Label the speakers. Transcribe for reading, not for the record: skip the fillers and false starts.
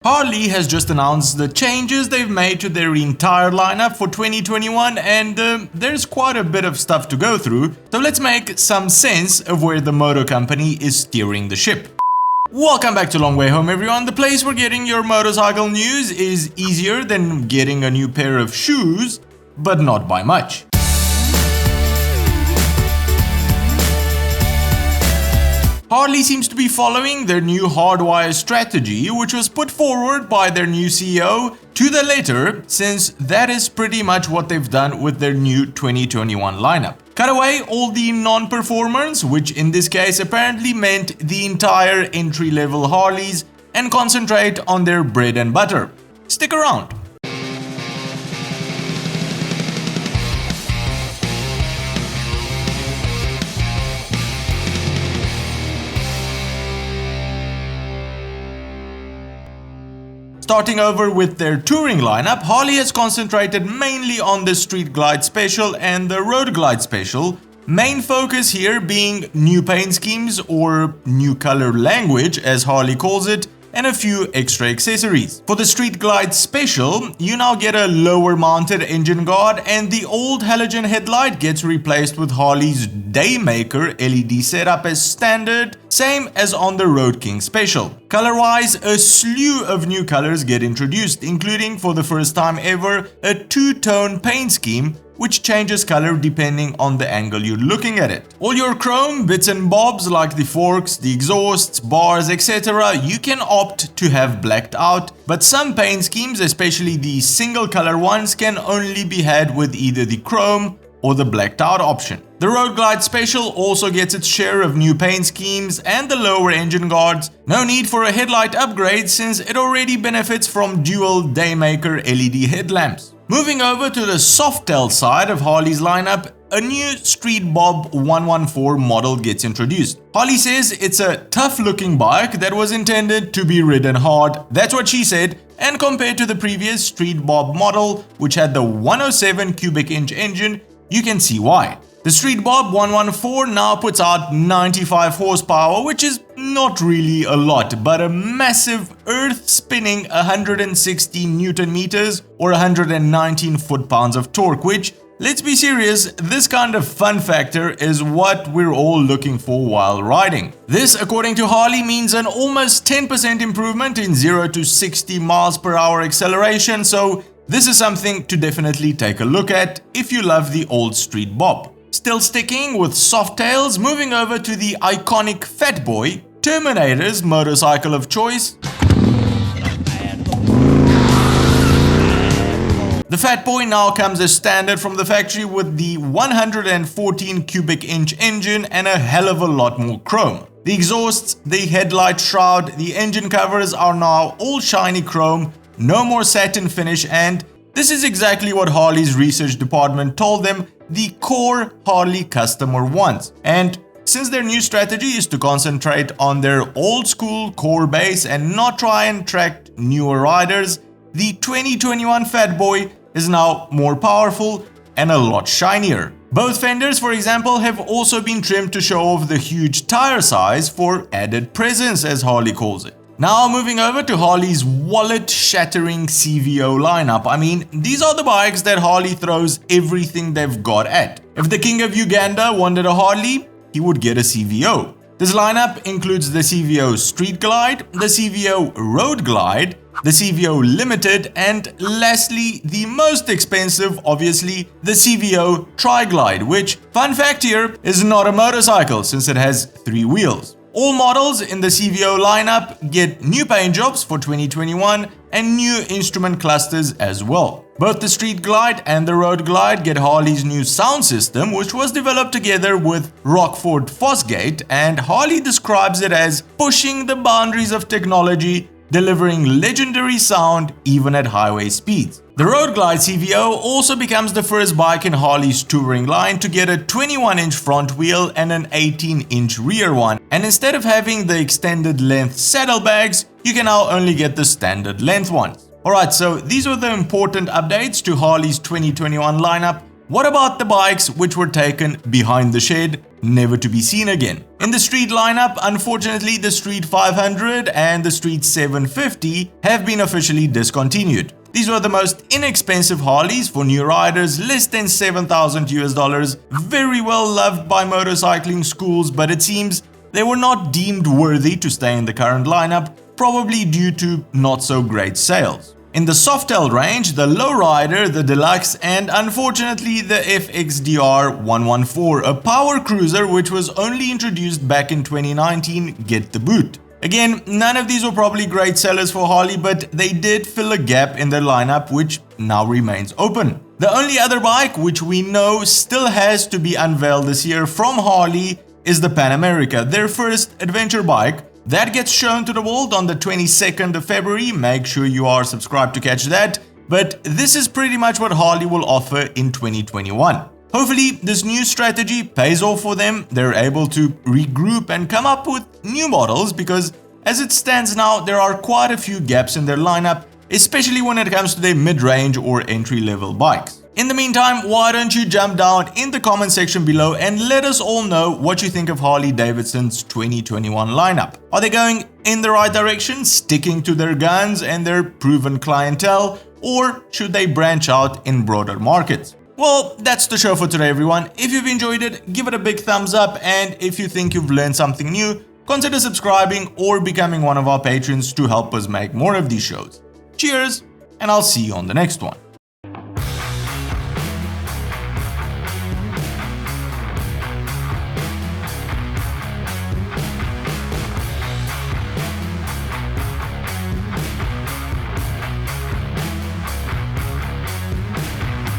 Speaker 1: Harley has just announced the changes they've made to their entire lineup for 2021 and there's quite a bit of stuff to go through, so let's make some sense of where the motor company is steering the ship. Welcome back to Long Way Home everyone, the place where getting your motorcycle news is easier than getting a new pair of shoes, but not by much. Harley seems to be following their new hardwire strategy, which was put forward by their new CEO to the letter, since that is pretty much what they've done with their new 2021 lineup. Cut away all the non-performance, which in this case apparently meant the entire entry-level Harleys, and concentrate on their bread and butter. Stick around. Starting over with their touring lineup, Harley has concentrated mainly on the Street Glide Special and the Road Glide Special, main focus here being new paint schemes or new color language as Harley calls it, and a few extra accessories. For the Street Glide Special, you now get a lower mounted engine guard and the old halogen headlight gets replaced with Harley's Daymaker LED setup as standard, same as on the Road King Special. Color-wise, a slew of new colors get introduced, including for the first time ever a two-tone paint scheme which changes color depending on the angle you're looking at it. All your chrome bits and bobs like the forks, the exhausts, bars, etc. you can opt to have blacked out, but some paint schemes, especially the single color ones, can only be had with either the chrome or the blacked out option. The Road Glide Special also gets its share of new paint schemes and the lower engine guards. No need for a headlight upgrade since it already benefits from dual Daymaker LED headlamps. Moving over to the Softail side of Harley's lineup, a new Street Bob 114 model gets introduced. Harley says it's a tough looking bike that was intended to be ridden hard, that's what she said, and compared to the previous Street Bob model, which had the 107 cubic inch engine, you can see why. The Street Bob 114 now puts out 95 horsepower, which is not really a lot, but a massive earth-spinning 160 Newton meters or 119 foot-pounds of torque, which, let's be serious, this kind of fun factor is what we're all looking for while riding. This, according to Harley, means an almost 10% improvement in 0 to 60 miles per hour acceleration, so this is something to definitely take a look at if you love the old Street Bob. Still sticking with Softails, moving over to the iconic Fat Boy, Terminator's motorcycle of choice. The Fat Boy now comes as standard from the factory with the 114 cubic inch engine and a hell of a lot more chrome. The exhausts, the headlight shroud, the engine covers are now all shiny chrome, no more satin finish, and this is exactly what Harley's research department told them the core Harley customer wants. And since their new strategy is to concentrate on their old school core base and not try and attract newer riders, the 2021 Fat Boy is now more powerful and a lot shinier. Both fenders, for example, have also been trimmed to show off the huge tire size for added presence, as Harley calls it. Now moving over to Harley's wallet-shattering CVO lineup. I mean, these are the bikes that Harley throws everything they've got at. If the King of Uganda wanted a Harley, he would get a CVO. This lineup includes the CVO Street Glide, the CVO Road Glide, the CVO Limited, and lastly, the most expensive, obviously, the CVO Tri-Glide, which, fun fact here, is not a motorcycle since it has 3 wheels. All models in the CVO lineup get new paint jobs for 2021 and new instrument clusters as well. Both the Street Glide and the Road Glide get Harley's new sound system, which was developed together with Rockford Fosgate, and Harley describes it as pushing the boundaries of technology, delivering legendary sound even at highway speeds. The Road Glide CVO also becomes the first bike in Harley's touring line to get a 21-inch front wheel and an 18-inch rear one, and instead of having the extended length saddlebags, you can now only get the standard length ones. Alright, so these were the important updates to Harley's 2021 lineup. What about the bikes which were taken behind the shed? never to be seen again. In the street lineup, unfortunately, the Street 500 and the Street 750 have been officially discontinued. These were the most inexpensive Harleys for new riders, less than $7,000, very well loved by motorcycling schools, but it seems they were not deemed worthy to stay in the current lineup, probably due to not so great sales. In the Softail range, the Lowrider, the Deluxe, and unfortunately the FXDR 114, a power cruiser which was only introduced back in 2019, get the boot. Again, none of these were probably great sellers for Harley, but they did fill a gap in their lineup which now remains open. The only other bike which we know still has to be unveiled this year from Harley is the Pan America, their first adventure bike. That gets shown to the world on the 22nd of February. Make sure you are subscribed to catch that. But this is pretty much what Harley will offer in 2021. Hopefully, this new strategy pays off for them. They're able to regroup and come up with new models because as it stands now, there are quite a few gaps in their lineup, especially when it comes to their mid-range or entry-level bikes. In the meantime, why don't you jump down in the comment section below and let us all know what you think of Harley Davidson's 2021 lineup. Are they going in the right direction, sticking to their guns and their proven clientele, or should they branch out in broader markets? Well, that's the show for today, everyone. If you've enjoyed it, give it a big thumbs up, and if you think you've learned something new, consider subscribing or becoming one of our patrons to help us make more of these shows. Cheers, and I'll see you on the next one.